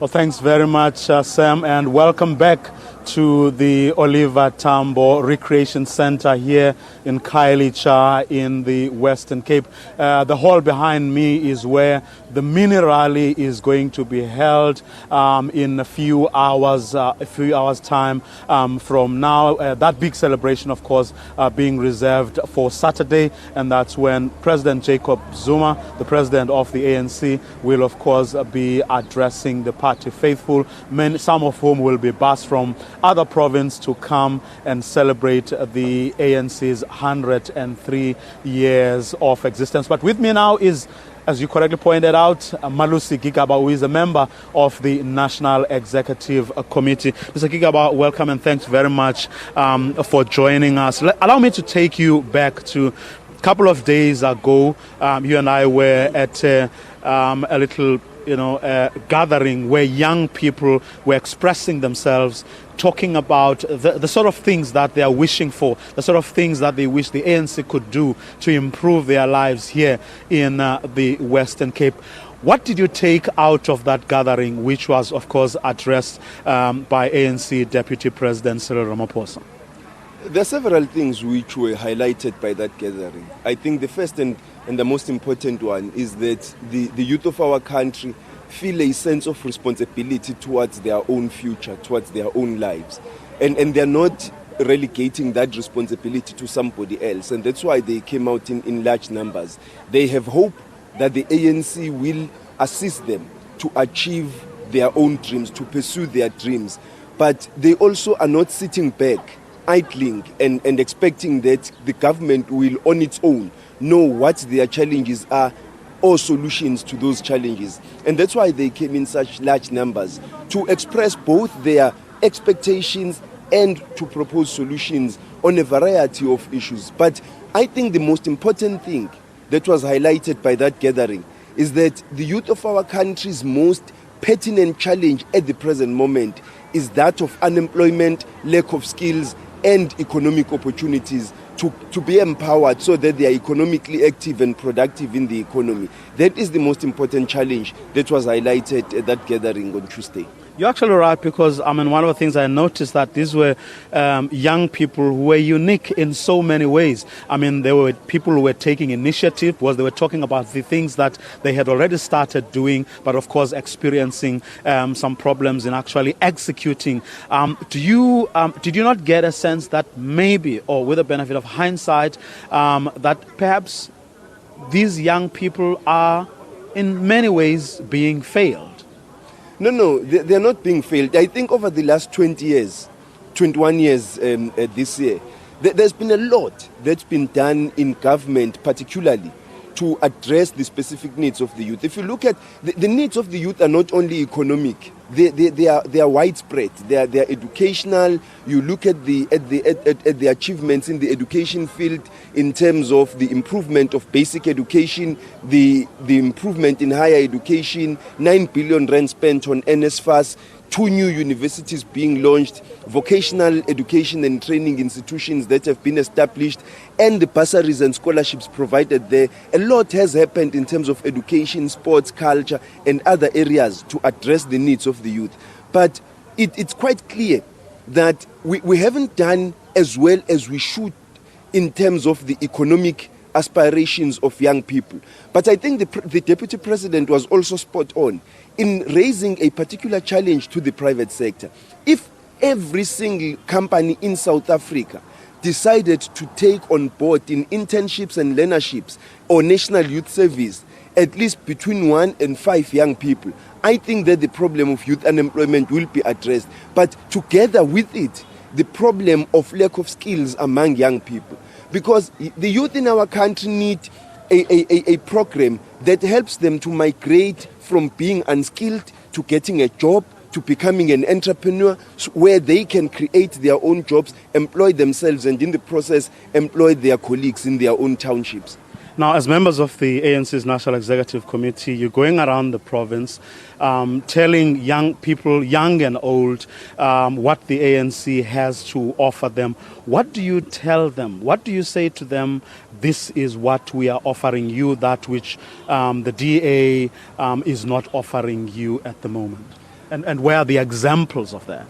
Well, thanks very much, Sam, and welcome back to the Oliver Tambo Recreation Center here in Khayelitsha in the Western Cape. The hall behind me is where the mini rally is going to be held in a few hours time from now. That big celebration, of course, being reserved for Saturday, and that's when President Jacob Zuma, the president of the ANC, will, of course, be addressing the party faithful, some of whom will be bused from other province to come and celebrate the ANC's 103 years of existence. But with me now is, as you correctly pointed out, Malusi Gigaba, who is a member of the National Executive Committee. Mr. Gigaba, welcome and thanks very much for joining us. Allow me to take you back to a couple of days ago. You and I were at a little gathering where young people were expressing themselves, talking about the sort of things that they are wishing for, the sort of things that they wish the ANC could do to improve their lives here in the Western Cape. What did you take out of that gathering, which was, of course, addressed by ANC Deputy President Cyril Ramaphosa? There are several things which were highlighted by that gathering. I think the first and the most important one is that the youth of our country feel a sense of responsibility towards their own future, towards their own lives. And they're not relegating that responsibility to somebody else. And that's why they came out in large numbers. They have hope that the ANC will assist them to achieve their own dreams, to pursue their dreams. But they also are not sitting back, idling and expecting that the government will on its own know what their challenges are or solutions to those challenges. And that's why they came in such large numbers, to express both their expectations and to propose solutions on a variety of issues. But I think the most important thing that was highlighted by that gathering is that the youth of our country's most pertinent challenge at the present moment is that of unemployment, lack of skills, and economic opportunities to be empowered so that they are economically active and productive in the economy. That is the most important challenge that was highlighted at that gathering on Tuesday. You're actually right, because one of the things I noticed that these were young people who were unique in so many ways. There were people who were taking initiative, they were talking about the things that they had already started doing, but of course experiencing some problems in actually executing. Did you not get a sense that maybe, or with the benefit of hindsight, that perhaps these young people are in many ways being failed? No, they're not being failed. I think over the last 21 years this year, there's been a lot that's been done in government, particularly to address the specific needs of the youth. If you look at the needs of the youth are not only economic, they are widespread. They are educational. You look at the achievements in the education field in terms of the improvement of basic education, the improvement in higher education, 9 billion rand spent on NSFAS, 2 new universities being launched, vocational education and training institutions that have been established, and the bursaries and scholarships provided there. A lot has happened in terms of education, sports, culture, and other areas to address the needs of the youth. But it's quite clear that we haven't done as well as we should in terms of the economic aspirations of young people. But I think the Deputy President was also spot on in raising a particular challenge to the private sector. If every single company in South Africa decided to take on board in internships and learnerships or National Youth Service at least between 1 and 5 young people, I think that the problem of youth unemployment will be addressed. But together with it, the problem of lack of skills among young people. Because the youth in our country need a program that helps them to migrate from being unskilled to getting a job, to becoming an entrepreneur, where they can create their own jobs, employ themselves, and in the process employ their colleagues in their own townships. Now, as members of the ANC's National Executive Committee, you're going around the province telling young people, young and old, what the ANC has to offer them. What do you tell them? What do you say to them? This is what we are offering you, that which the DA is not offering you at the moment. And where are the examples of that?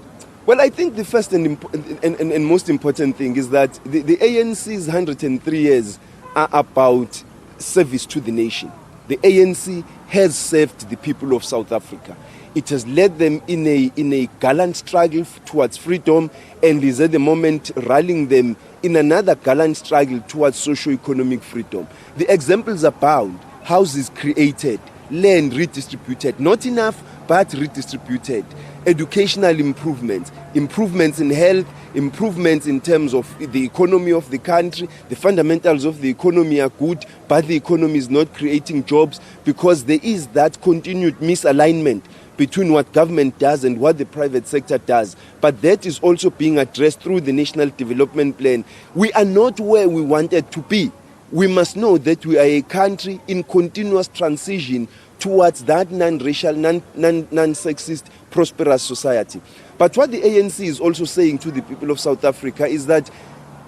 Well, I think the first and most important thing is that the ANC's 103 years are about service to the nation. The ANC has served the people of South Africa. It has led them in a gallant struggle towards freedom, and is at the moment rallying them in another gallant struggle towards socio-economic freedom. The examples abound: houses created, land redistributed, not enough, but redistributed. Educational improvements, improvements in health, improvements in terms of the economy of the country. The fundamentals of the economy are good, but the economy is not creating jobs because there is that continued misalignment between what government does and what the private sector does. But that is also being addressed through the National Development Plan. We are not where we wanted to be. We must know that we are a country in continuous transition towards that non-racial, non-sexist, prosperous society. But what the ANC is also saying to the people of South Africa is that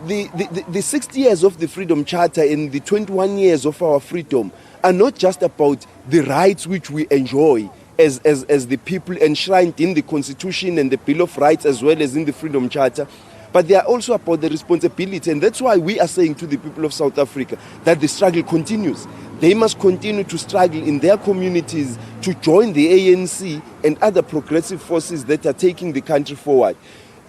the 60 years of the Freedom Charter and the 21 years of our freedom are not just about the rights which we enjoy as the people enshrined in the Constitution and the Bill of Rights, as well as in the Freedom Charter, but they are also about the responsibility. And that's why we are saying to the people of South Africa that the struggle continues. They must continue to struggle in their communities to join the ANC and other progressive forces that are taking the country forward.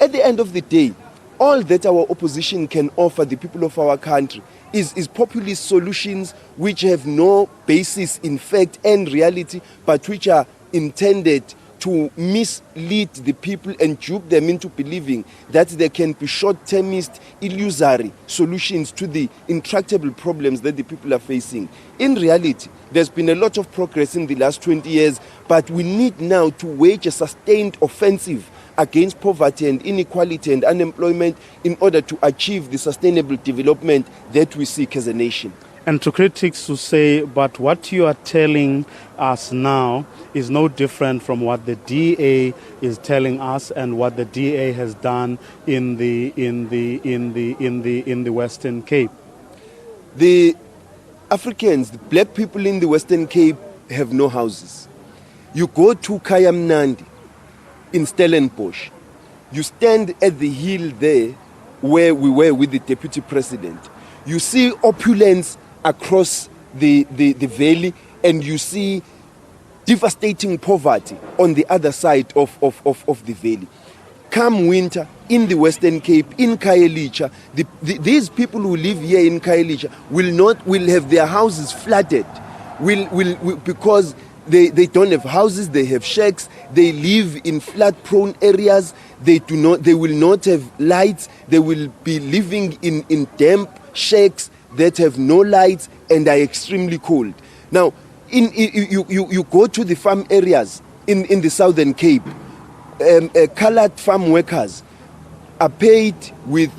At the end of the day, all that our opposition can offer the people of our country is populist solutions which have no basis in fact and reality, but which are intended to mislead the people and dupe them into believing that there can be short-termist, illusory solutions to the intractable problems that the people are facing. In reality, there's been a lot of progress in the last 20 years, but we need now to wage a sustained offensive against poverty and inequality and unemployment in order to achieve the sustainable development that we seek as a nation. And to critics who say, but what you are telling us now is no different from what the DA is telling us and what the DA has done in the Western Cape. The Africans, the black people in the Western Cape, have no houses. You go to Kayamnandi in Stellenbosch. You stand at the hill there where we were with the deputy president. You see opulence across the valley, and you see devastating poverty on the other side of the valley. Come winter, in the Western Cape, in Khayelitsha, these people who live here in Khayelitsha will have their houses flooded, because they don't have houses, they have shacks, they live in flood-prone areas, they will not have lights, they will be living in damp shacks that have no lights and are extremely cold. Now, you go to the farm areas in the Southern Cape, colored farm workers are paid with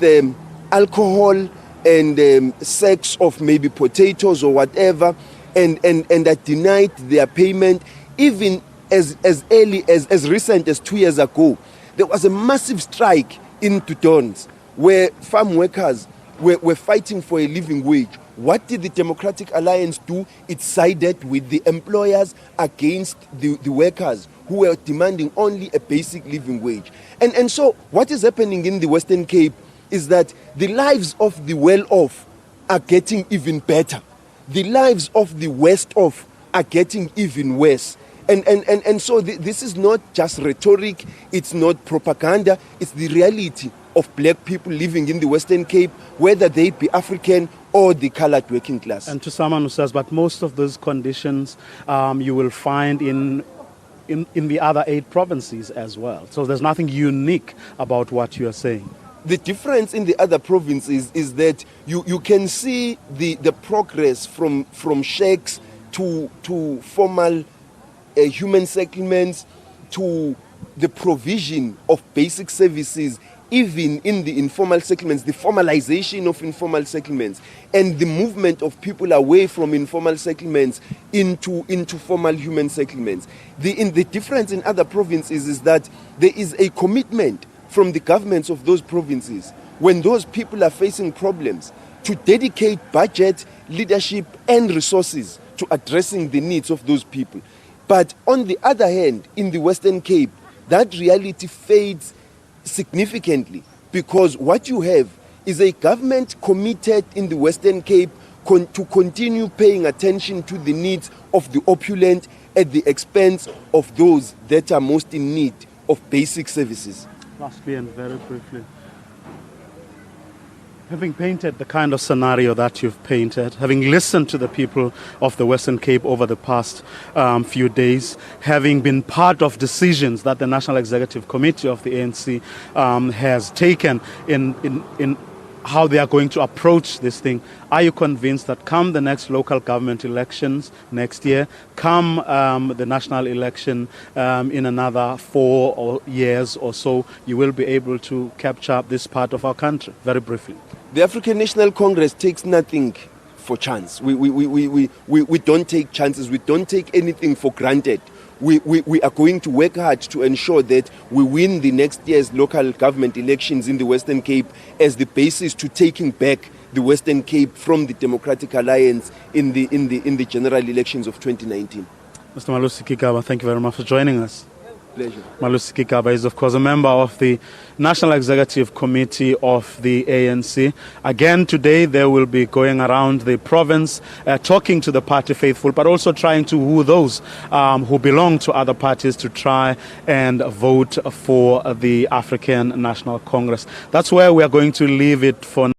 alcohol and sacks of maybe potatoes or whatever, and are denied their payment. Even as early as recent as 2 years ago, there was a massive strike in Tutons where farm workers were fighting for a living wage. What did the Democratic Alliance do? It sided with the employers against the workers who were demanding only a basic living wage. And so what is happening in the Western Cape is that the lives of the well-off are getting even better. The lives of the West-off are getting even worse. And so this is not just rhetoric, it's not propaganda, it's the reality of black people living in the Western Cape, whether they be African or the colored working class. And to someone who says, but most of those conditions you will find in the other 8 provinces as well. So there's nothing unique about what you are saying. The difference in the other provinces is that you can see the progress from shacks to formal human settlements, to the provision of basic services, even in the informal settlements, the formalization of informal settlements, and the movement of people away from informal settlements into formal human settlements. The difference in other provinces is that there is a commitment from the governments of those provinces, when those people are facing problems, to dedicate budget, leadership, and resources to addressing the needs of those people. But on the other hand, in the Western Cape, that reality fades significantly, because what you have is a government committed in the Western Cape to continue paying attention to the needs of the opulent at the expense of those that are most in need of basic services. Lastly and very briefly, having painted the kind of scenario that you've painted, having listened to the people of the Western Cape over the past few days, having been part of decisions that the National Executive Committee of the ANC has taken in how they are going to approach this thing, are you convinced that come the next local government elections next year, come the national election in another 4 years or so, you will be able to capture this part of our country? Very briefly. The African National Congress takes nothing for chance. We don't take chances. We don't take anything for granted. We are going to work hard to ensure that we win the next year's local government elections in the Western Cape as the basis to taking back the Western Cape from the Democratic Alliance in the general elections of 2019. Mr. Malusi Gigaba, thank you very much for joining us. Pleasure. Malusi Gigaba is, of course, a member of the National Executive Committee of the ANC. Again, today they will be going around the province, talking to the party faithful, but also trying to woo those who belong to other parties to try and vote for the African National Congress. That's where we are going to leave it for now.